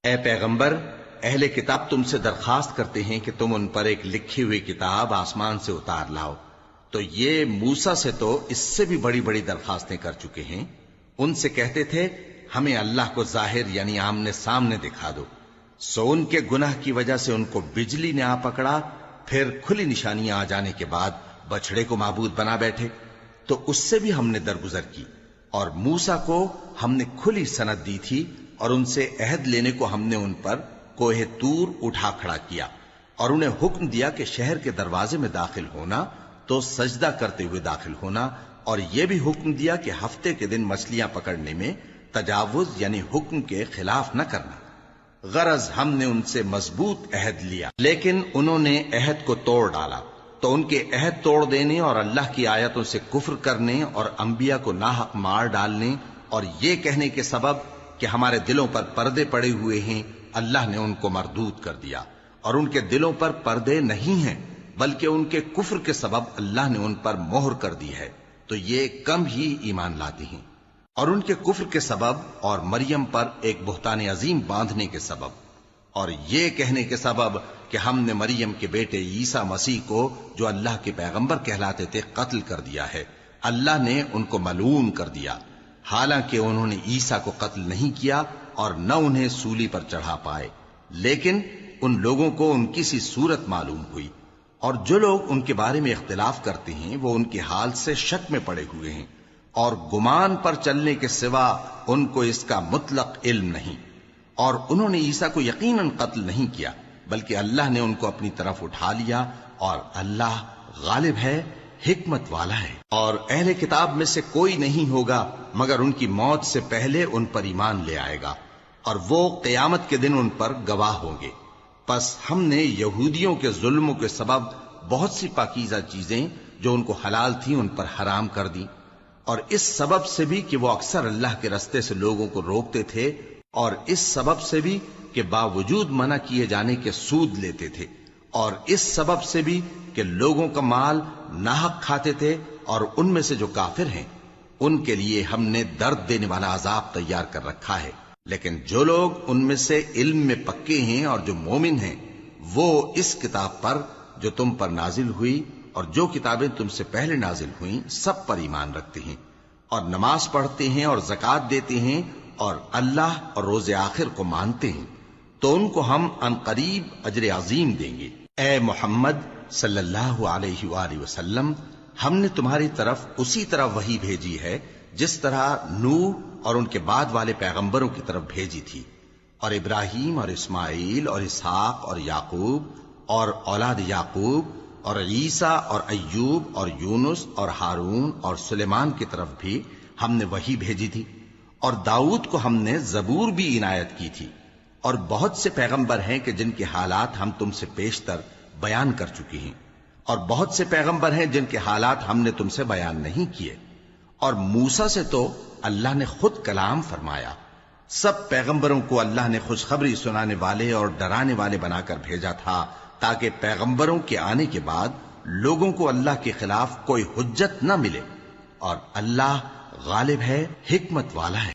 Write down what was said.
اے پیغمبر، اہل کتاب تم سے درخواست کرتے ہیں کہ تم ان پر ایک لکھی ہوئی کتاب آسمان سے اتار لاؤ، تو یہ موسیٰ سے تو اس سے بھی بڑی بڑی درخواستیں کر چکے ہیں۔ ان سے کہتے تھے ہمیں اللہ کو ظاہر یعنی آمنے سامنے دکھا دو، سو ان کے گناہ کی وجہ سے ان کو بجلی نے آ پکڑا، پھر کھلی نشانیاں آ جانے کے بعد بچڑے کو معبود بنا بیٹھے، تو اس سے بھی ہم نے درگزر کی۔ اور موسیٰ کو ہم نے کھلی سند دی تھی، اور ان سے عہد لینے کو ہم نے ان پر کوہ طور اٹھا کھڑا کیا، اور انہیں حکم دیا کہ شہر کے دروازے میں داخل ہونا تو سجدہ کرتے ہوئے داخل ہونا، اور یہ بھی حکم دیا کہ ہفتے کے دن مچھلیاں پکڑنے میں تجاوز یعنی حکم کے خلاف نہ کرنا۔ غرض ہم نے ان سے مضبوط عہد لیا، لیکن انہوں نے عہد کو توڑ ڈالا، تو ان کے عہد توڑ دینے اور اللہ کی آیتوں سے کفر کرنے اور انبیاء کو ناحق مار ڈالنے اور یہ کہنے کے سبب کہ ہمارے دلوں پر پردے پڑے ہوئے ہیں، اللہ نے ان کو مردود کر دیا۔ اور ان کے دلوں پر پردے نہیں ہیں، بلکہ ان کے کفر کے سبب اللہ نے ان پر مہر کر دی ہے، تو یہ کم ہی ایمان لاتے ہیں۔ اور ان کے کفر کے سبب اور مریم پر ایک بہتان عظیم باندھنے کے سبب اور یہ کہنے کے سبب کہ ہم نے مریم کے بیٹے عیسیٰ مسیح کو جو اللہ کے پیغمبر کہلاتے تھے قتل کر دیا ہے، اللہ نے ان کو ملعون کر دیا، حالانکہ انہوں نے عیسیٰ کو قتل نہیں کیا اور نہ انہیں سولی پر چڑھا پائے، لیکن ان لوگوں کو ان کی سی صورت معلوم ہوئی۔ اور جو لوگ ان کے بارے میں اختلاف کرتے ہیں وہ ان کے حال سے شک میں پڑے ہوئے ہیں، اور گمان پر چلنے کے سوا ان کو اس کا مطلق علم نہیں۔ اور انہوں نے عیسیٰ کو یقیناً قتل نہیں کیا، بلکہ اللہ نے ان کو اپنی طرف اٹھا لیا، اور اللہ غالب ہے، حکمت والا ہے۔ اور اہل کتاب میں سے کوئی نہیں ہوگا مگر ان کی موت سے پہلے ان پر ایمان لے آئے گا، اور وہ قیامت کے دن ان پر گواہ ہوں گے۔ پس ہم نے یہودیوں کے ظلموں کے سبب بہت سی پاکیزہ چیزیں جو ان کو حلال تھیں ان پر حرام کر دیں، اور اس سبب سے بھی کہ وہ اکثر اللہ کے رستے سے لوگوں کو روکتے تھے، اور اس سبب سے بھی کہ باوجود منع کیے جانے کے سود لیتے تھے، اور اس سبب سے بھی کہ لوگوں کا مال ناحق کھاتے تھے، اور ان میں سے جو کافر ہیں ان کے لیے ہم نے درد دینے والا عذاب تیار کر رکھا ہے۔ لیکن جو لوگ ان میں سے علم میں پکے ہیں اور جو مومن ہیں وہ اس کتاب پر جو تم پر نازل ہوئی اور جو کتابیں تم سے پہلے نازل ہوئیں سب پر ایمان رکھتے ہیں، اور نماز پڑھتے ہیں اور زکوٰۃ دیتے ہیں اور اللہ اور روز آخر کو مانتے ہیں، تو ان کو ہم عن قریب اجر عظیم دیں گے۔ اے محمد صلی اللہ علیہ وآلہ وسلم، ہم نے تمہاری طرف اسی طرح وحی بھیجی ہے جس طرح نوح اور ان کے بعد والے پیغمبروں کی طرف بھیجی تھی، اور ابراہیم اور اسماعیل اور اسحاق اور یعقوب اور اولاد یعقوب اور عیسیٰ اور ایوب اور یونس اور ہارون اور سلیمان کی طرف بھی ہم نے وحی بھیجی تھی، اور داؤد کو ہم نے زبور بھی عنایت کی تھی، اور بہت سے پیغمبر ہیں کہ جن کے حالات ہم تم سے پیشتر بیان کر چکے ہیں، اور بہت سے پیغمبر ہیں جن کے حالات ہم نے تم سے بیان نہیں کیے۔ اور موسیٰ سے تو اللہ نے خود کلام فرمایا۔ سب پیغمبروں کو اللہ نے خوشخبری سنانے والے اور ڈرانے والے بنا کر بھیجا تھا، تاکہ پیغمبروں کے آنے کے بعد لوگوں کو اللہ کے خلاف کوئی حجت نہ ملے، اور اللہ غالب ہے، حکمت والا ہے۔